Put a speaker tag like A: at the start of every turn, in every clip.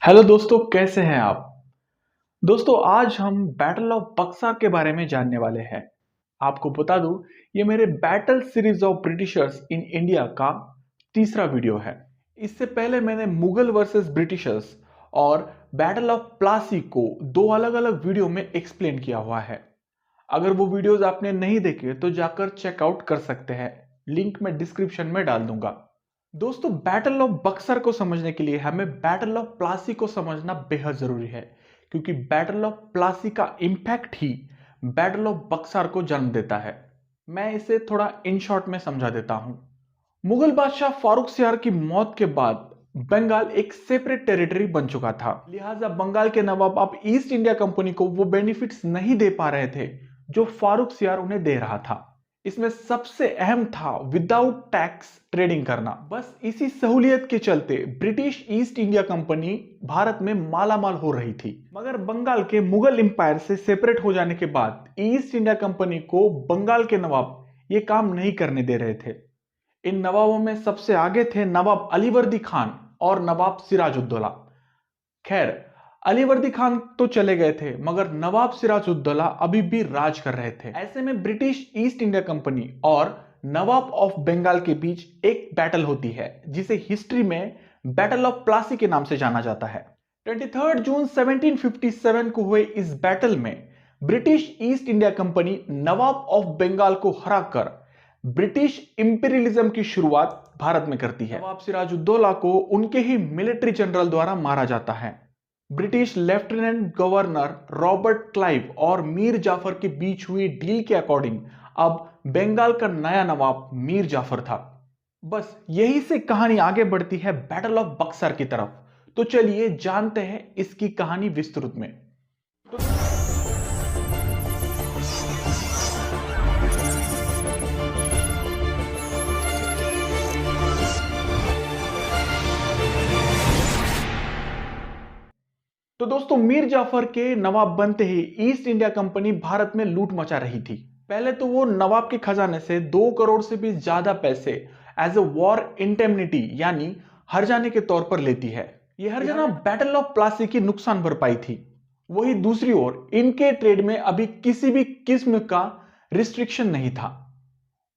A: Hello दोस्तों, कैसे हैं आप। दोस्तों, आज हम बैटल ऑफ बक्सर के बारे में जानने वाले हैं। आपको बता दूं, ये मेरे battle series of Britishers in India का तीसरा वीडियो है। इससे पहले मैंने मुगल वर्सेस ब्रिटिशर्स और बैटल ऑफ प्लासी को दो अलग अलग वीडियो में एक्सप्लेन किया हुआ है। अगर वो वीडियोस आपने नहीं देखे तो जाकर चेकआउट कर सकते हैं। लिंक मैं डिस्क्रिप्शन में डाल दूंगा। दोस्तों, बैटल ऑफ बक्सर को समझने के लिए हमें बैटल ऑफ प्लासी को समझना बेहद जरूरी है, क्योंकि बैटल ऑफ प्लासी का impact he battle of Buxar को जन्म देता है। मैं इसे थोड़ा इन शॉर्ट में समझा देता हूं। मुगल बादशाह फारूक सियार की मौत के बाद बंगाल एक सेपरेट टेरिटरी बन चुका था। लिहाजा बंगाल के नवाब अब ईस्ट इंडिया कंपनी को वो बेनिफिट्स नहीं दे पा रहे थे जो फारूक सियार उन्हें दे रहा था। इसमें सबसे अहम था विदाउट टैक्स ट्रेडिंग करना। बस इसी सहूलियत के चलते British East India company Bharat में मालामाल हो रही थी। मगर बंगाल के मुगल एम्पायर से सेपरेट हो जाने के बाद ईस्ट इंडिया कंपनी को बंगाल के नवाब ये काम नहीं करने दे रहे थे। इन नवाबों में सबसे आगे थे नवाब अलीवर्दी खान और नवाब सिराजुद्दौला। खैर, अलीवर्दी खान तो चले गए थे, मगर नवाब सिराजुद्दौला अभी भी राज कर रहे थे। ऐसे में ब्रिटिश ईस्ट इंडिया कंपनी और नवाब ऑफ बंगाल के बीच एक बैटल होती है, जिसे हिस्ट्री में बैटल ऑफ प्लासी के नाम से जाना जाता है। 23 जून 1757 को हुए इस बैटल में British East India Company Nawab of Bengal को हराकर ब्रिटिश इंपीरियलिज्म की शुरुआत भारत में करती है। नवाब सिराजुद्दौला को उनके ही मिलिट्री जनरल द्वारा मारा जाता है। British lieutenant governor Robert Clive और मीर जाफर के बीच हुई डील के अकॉर्डिंग अब बंगाल का नया नवाब मीर जाफर था। बस यही से कहानी आगे बढ़ती है बैटल ऑफ बक्सर की तरफ। तो चलिए जानते हैं इसकी कहानी विस्तृत में। तो दोस्तों, मीर जाफर के नवाब बनते ही ईस्ट इंडिया कंपनी भारत में लूट मचा रही थी। पहले तो वो नवाब के खजाने से 2 करोड़ से भी ज्यादा पैसे एज ए वॉर इंडेमनिटी यानी हर्जाने के तौर पर लेती है। यह हर्जाना बैटल ऑफ प्लासी की नुकसान भरपाई थी। वही दूसरी ओर इनके ट्रेड में अभी किसी भी किस्म का रिस्ट्रिक्शन नहीं था।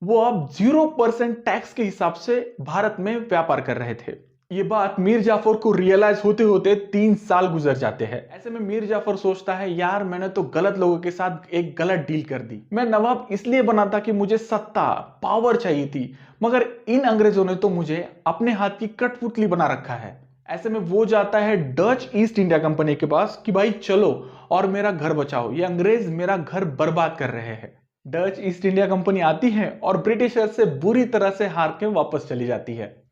A: वो अब 0% टैक्स के हिसाब से भारत में व्यापार कर रहे थे। ये बात मीर जाफर को रियलाइज होते होते 3 साल गुजर जाते हैं। ऐसे में मीर जाफर सोचता है, यार मैंने तो गलत लोगों के साथ एक गलत डील कर दी। मैं नवाब इसलिए बना था कि मुझे सत्ता पावर चाहिए थी, मगर इन अंग्रेजों ने तो मुझे अपने हाथ की कठपुतली बना रखा है। ऐसे में वो जाता है डच ईस्ट इंडिया कंपनी के पास कि भाई चलो और मेरा घर बचाओ, ये अंग्रेज मेरा घर बर्बाद कर रहे हैं। डच ईस्ट इंडिया कंपनी आती है और ब्रिटिशर्स से बुरी तरह से हार के वापस चली जाती है।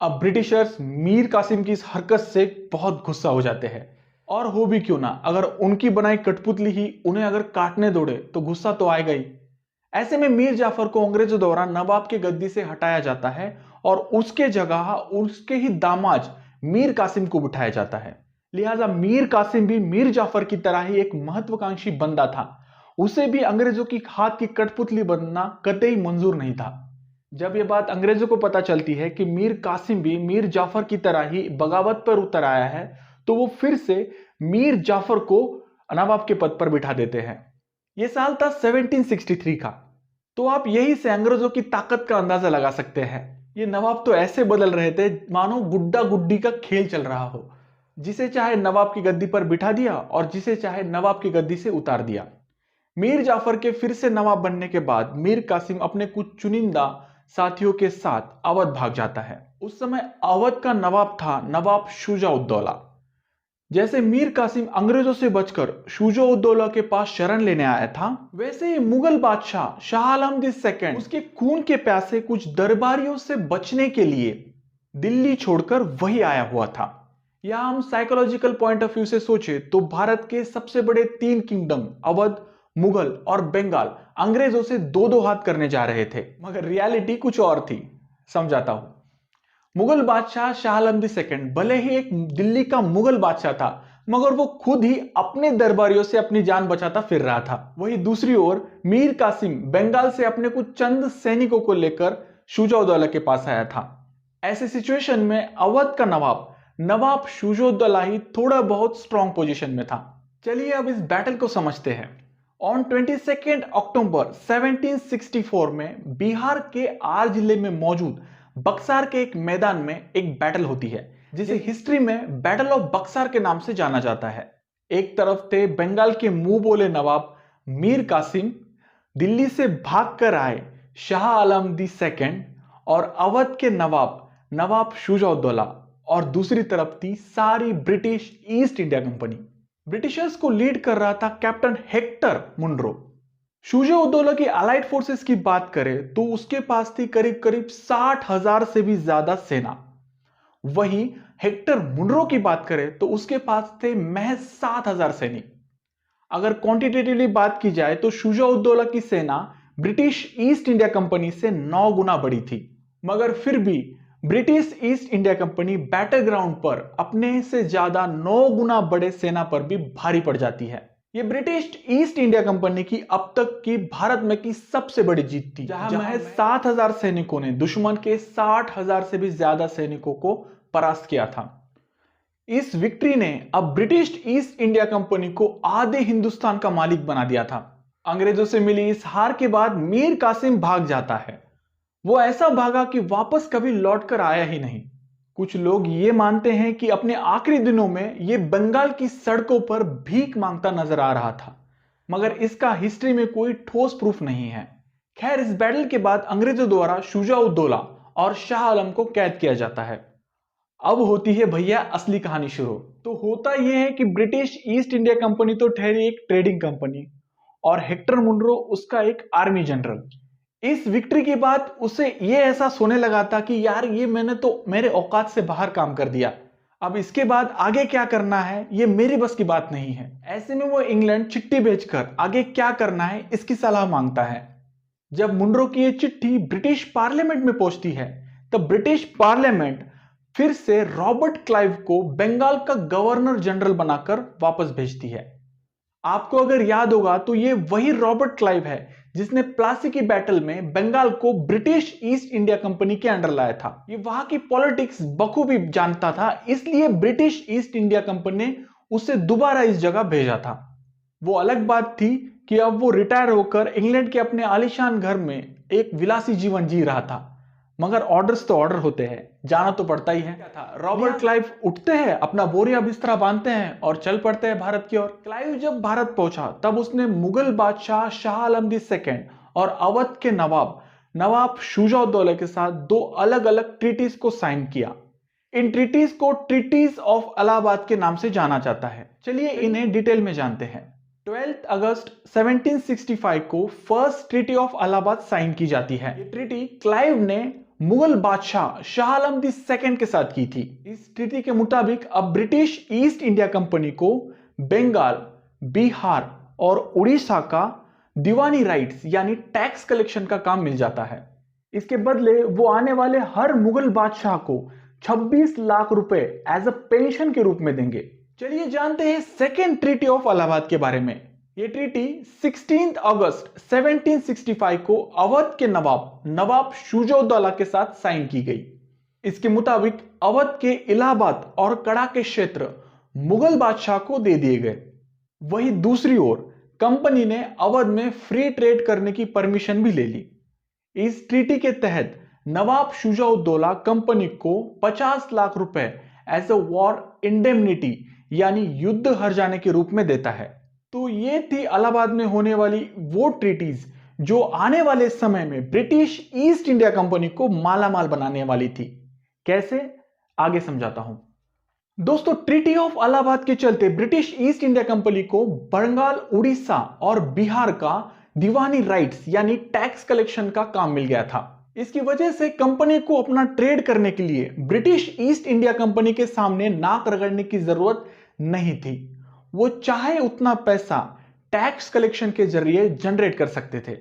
A: अब ब्रिटिशर्स मीर कासिम की इस हरकत से बहुत गुस्सा हो जाते हैं। और हो भी क्यों ना, अगर उनकी बनाई कठपुतली ही उन्हें अगर काटने दौड़े तो गुस्सा तो आएगा ही। ऐसे में मीर जाफर को अंग्रेजों द्वारा नवाब की गद्दी से हटाया जाता है और उसके जगह उसके ही दामाद मीर कासिम को बिठाया जाता है। लिहाजा मीर कासिम भी मीर जाफर की तरह ही एक महत्वाकांक्षी बंदा था। उसे भी अंग्रेजों की हाथ की कठपुतली बनना कतई मंजूर नहीं था। जब यह बात अंग्रेजों को पता चलती है कि मीर कासिम भी मीर जाफर की तरह ही बगावत पर उतर आया है, तो वो फिर से मीर जाफर को नवाब के पद पर बिठा देते हैं। यह साल था 1763 का। तो आप यही से अंग्रेजों की ताकत का अंदाजा लगा सकते हैं। ये नवाब तो ऐसे बदल रहे थे मानो गुड्डा गुड्डी का खेल चल रहा हो। जिसे चाहे नवाब की गद्दी पर बिठा दिया और जिसे चाहे नवाब की गद्दी से उतार दिया। मीर जाफर के फिर से नवाब बनने के बाद मीर कासिम अपने कुछ चुनिंदा साथियों के साथ अवध भाग जाता है। उस समय अवध का नवाब था नवाब शुजा-उद-दौला। जैसे मीर कासिम अंग्रेजों से बचकर शुजा-उद-दौला के पास शरण लेने आया था, वैसे ही मुगल बादशाह शाह आलम II उसके खून के प्यासे कुछ दरबारियों से बचने के लिए दिल्ली छोड़कर वही आया हुआ था। या हम साइकोलॉजिकल पॉइंट ऑफ व्यू से सोचे तो भारत के सबसे बड़े 3 किंगडम अवध, मुगल और बंगाल अंग्रेजों से 2-2 हाथ करने जा रहे थे, मगर रियलिटी कुछ और थी। समझाता हूं। मुगल बादशाह शाह आलम II भले ही एक दिल्ली का मुगल बादशाह था, मगर वो खुद ही अपने दरबारियों से अपनी जान बचाता फिर रहा था। वही दूसरी ओर मीर कासिम बंगाल से अपने कुछ चंद सैनिकों को लेकर शुजा-उद-दौला के पास आया था। ऐसे सिचुएशन में अवध का नवाब नवाब शुजा-उद-दौला ही थोड़ा बहुत स्ट्रॉन्ग पोजीशन में था। चलिए अब इस बैटल को समझते हैं। ऑन 22 अक्टूबर 1764 में बिहार के आर जिले में मौजूद बक्सार के एक मैदान में एक बैटल होती है, जिसे हिस्ट्री में बैटल ऑफ बक्सार के नाम से जाना जाता है। एक तरफ थे बंगाल के मुंह बोले नवाब मीर कासिम, दिल्ली से भागकर आए शाह आलम दी सेकेंड, और अवध के नवाब शुजा-उद-दौला, और दूसरी तरफ थी सारी British East India company. Britishers को लीड कर रहा था कैप्टन हेक्टर मुनरो। शुजा-उद-दौला की अलाइड फोर्सेस की बात करें तो उसके पास थी करीब करीब 60,000 से भी ज्यादा सेना। वहीं हेक्टर मुनरो की बात करें तो उसके पास थे महज 7,000 सैनिक। अगर क्वांटिटेटिवली बात की जाए तो शुजा-उद-दौला की सेना ब्रिटिश ईस्ट इंडिया कंपनी से 9 गुना बड़ी थी, मगर फिर भी British East India company battle ground पर अपने से ज्यादा 9 गुना बड़े सेना पर भी भारी पड़ जाती है। ये ब्रिटिश ईस्ट इंडिया कंपनी की अब तक की भारत में की सबसे बड़ी जीत थी, जहां महज 7,000 सैनिकों ने दुश्मन के 60,000 से भी ज्यादा सैनिकों को परास्त किया था। इस विक्ट्री ने अब ब्रिटिश ईस्ट इंडिया कंपनी को आधे हिंदुस्तान का मालिक बना दिया था। अंग्रेजों से मिली इस हार के बाद मीर कासिम भाग जाता है। वो ऐसा भागा कि वापस कभी लौटकर आया ही नहीं। कुछ लोग ये मानते हैं कि अपने आखिरी दिनों में ये बंगाल की सड़कों पर भीख मांगता नजर आ रहा था, मगर इसका हिस्ट्री में कोई ठोस प्रूफ नहीं है। खैर, इस बैटल के बाद अंग्रेजों द्वारा शुजा-उद-दौला और शाह आलम को कैद किया जाता है। अब होती है भैया असली कहानी शुरू। तो होता यह है कि ब्रिटिश ईस्ट इंडिया कंपनी तो ठहरी एक ट्रेडिंग कंपनी, और हेक्टर मुनरो उसका एक आर्मी जनरल। इस विक्ट्री के बाद उसे यह एहसास होने लगा था कि यार ये मैंने तो मेरे औकात से बाहर काम कर दिया, अब इसके बाद आगे क्या करना है ये मेरी बस की बात नहीं है। ऐसे में वो इंग्लैंड चिट्ठी भेजकर आगे क्या करना है इसकी सलाह मांगता है। जब मुनरो की ये चिट्ठी ब्रिटिश पार्लियामेंट में पहुंचती है तब ब्रिटिश पार्लियामेंट फिर से रॉबर्ट क्लाइव को बंगाल का गवर्नर जनरल बनाकर वापस भेजती है। आपको अगर याद होगा तो ये वही रॉबर्ट क्लाइव है जिसने प्लासी की बैटल में बंगाल को ब्रिटिश ईस्ट इंडिया कंपनी के अंडर लाया था। ये वहां की पॉलिटिक्स बखूबी जानता था, इसलिए ब्रिटिश ईस्ट इंडिया कंपनी ने उसे दोबारा इस जगह भेजा था। वो अलग बात थी कि अब वो रिटायर होकर इंग्लैंड के अपने आलीशान घर में एक विलासी जीवन जी रहा था, मगर ऑर्डर्स तो ऑर्डर होते हैं, जाना तो पड़ता ही है। क्या था, रॉबर्ट क्लाइव उठते हैं, अपना बोरिया बिस्तरा बांधते हैं और चल पड़ते हैं भारत की ओर। क्लाइव जब भारत पहुंचा तब उसने मुगल बादशाह शाह आलम दी सेकेंड और अवध के नवाब शुजा-उद-दौला के साथ 2 अलग अलग ट्रीटीज को साइन किया। इन ट्रीटीज को ट्रीटीज ऑफ इलाहाबाद के नाम से जाना जाता है। चलिए इन्हें डिटेल में जानते हैं। 12 अगस्त 1765 को first treaty of Allahabad sign की जाती है। ये ट्रीटी क्लाइव ने मुगल बादशाह शाह आलम दी सेकेंड के साथ की थी। इस ट्रीटी के मुताबिक अब ब्रिटिश ईस्ट इंडिया कंपनी को बंगाल, बिहार और उड़ीसा का दीवानी राइट्स यानी टैक्स कलेक्शन का काम मिल जाता है। इसके बदले वो आने वाले हर मुगल बादशाह को 26 लाख रुपए एज अ पेंशन के रूप में देंगे। चलिए जानते हैं सेकेंड ट्रीटी ऑफ इलाहाबाद के बारे में। ये ट्रीटी 16 अगस्त 1765 को अवध के नवाब शुजा-उद-दौला के साथ साइन की गई। इसके मुताबिक अवध के इलाहाबाद और कड़ा के क्षेत्र मुगल बादशाह को दे दिए गए। वहीं दूसरी ओर कंपनी ने अवध में फ्री ट्रेड करने की परमिशन भी ले ली। इस ट्रीटी के तहत नवाब शुजा-उद-दौला कंपनी को 50 लाख रुपए एज अ वॉर इंडेमनिटी यानी युद्ध हर जाने के रूप में देता है। तो ये थी इलाहाबाद में होने वाली वो ट्रीटीज जो आने वाले समय में ब्रिटिश ईस्ट इंडिया कंपनी को मालामाल बनाने वाली थी। कैसे, आगे समझाता हूं। दोस्तों, ट्रीटी ऑफ इलाहाबाद के चलते ब्रिटिश ईस्ट इंडिया कंपनी को बंगाल, उड़ीसा और बिहार का दीवानी राइट्स यानी टैक्स कलेक्शन का काम मिल गया था। इसकी वजह से कंपनी को अपना ट्रेड करने के लिए ब्रिटिश ईस्ट इंडिया कंपनी के सामने नाक रगड़ने की जरूरत नहीं थी। वो चाहे उतना पैसा टैक्स कलेक्शन के जरिए जनरेट कर सकते थे।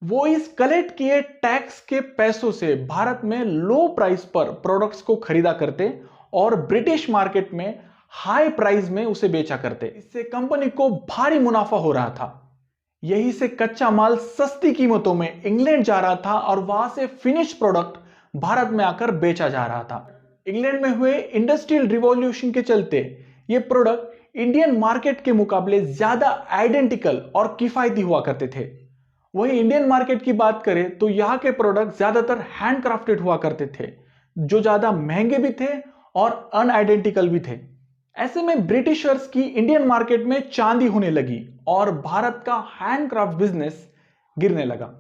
A: वो इस कलेक्ट किए टैक्स के पैसों से भारत में लो प्राइस पर प्रोडक्ट्स को खरीदा करते और ब्रिटिश मार्केट में हाई प्राइस में उसे बेचा करते। इससे कंपनी को भारी मुनाफा हो रहा था। यही से कच्चा माल सस्ती कीमतों में इंग्लैंड जा रहा था और वहां से फिनिश प्रोडक्ट भारत में आकर बेचा जा रहा था। इंग्लैंड में हुए इंडस्ट्रियल रिवॉल्यूशन के चलते ये प्रोडक्ट इंडियन मार्केट के मुकाबले ज्यादा आइडेंटिकल और किफायती हुआ करते थे। वहीं इंडियन मार्केट की बात करें तो यहाँ के प्रोडक्ट ज्यादातर हैंडक्राफ्टेड हुआ करते थे, जो ज्यादा महंगे भी थे और अनआइडेंटिकल भी थे। ऐसे में ब्रिटिशर्स की इंडियन मार्केट में चांदी होने लगी और भारत का हैंडक्राफ्ट बिजनेस गिरने लगा।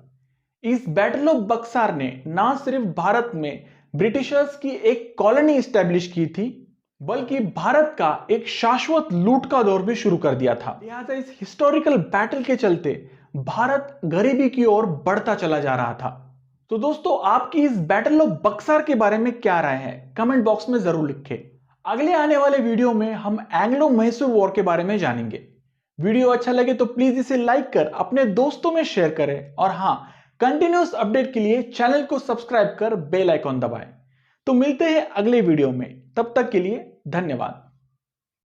A: इस बैटल ऑफ बक्सार ने ना सिर्फ भारत में ब्रिटिशर्स की एक कॉलोनी स्टैब्लिश की थी, बल्कि भारत का एक शाश्वत लूट का दौर भी शुरू कर दिया था। लिहाजा इस हिस्टोरिकल बैटल के चलते भारत गरीबी की ओर बढ़ता चला जा रहा था। तो दोस्तों, आपकी इस बैटल ऑफ बक्सार के बारे में क्या राय है, कमेंट बॉक्स में जरूर लिखें। अगले आने वाले वीडियो में हम एंग्लो मैसूर वॉर के बारे में जानेंगे। वीडियो अच्छा लगे तो प्लीज इसे लाइक कर अपने दोस्तों में शेयर करें और हां, कंटिन्यूअस अपडेट के लिए चैनल को सब्सक्राइब कर बेल आइकॉन दबाएं। तो मिलते हैं अगले वीडियो में, तब तक के लिए धन्यवाद।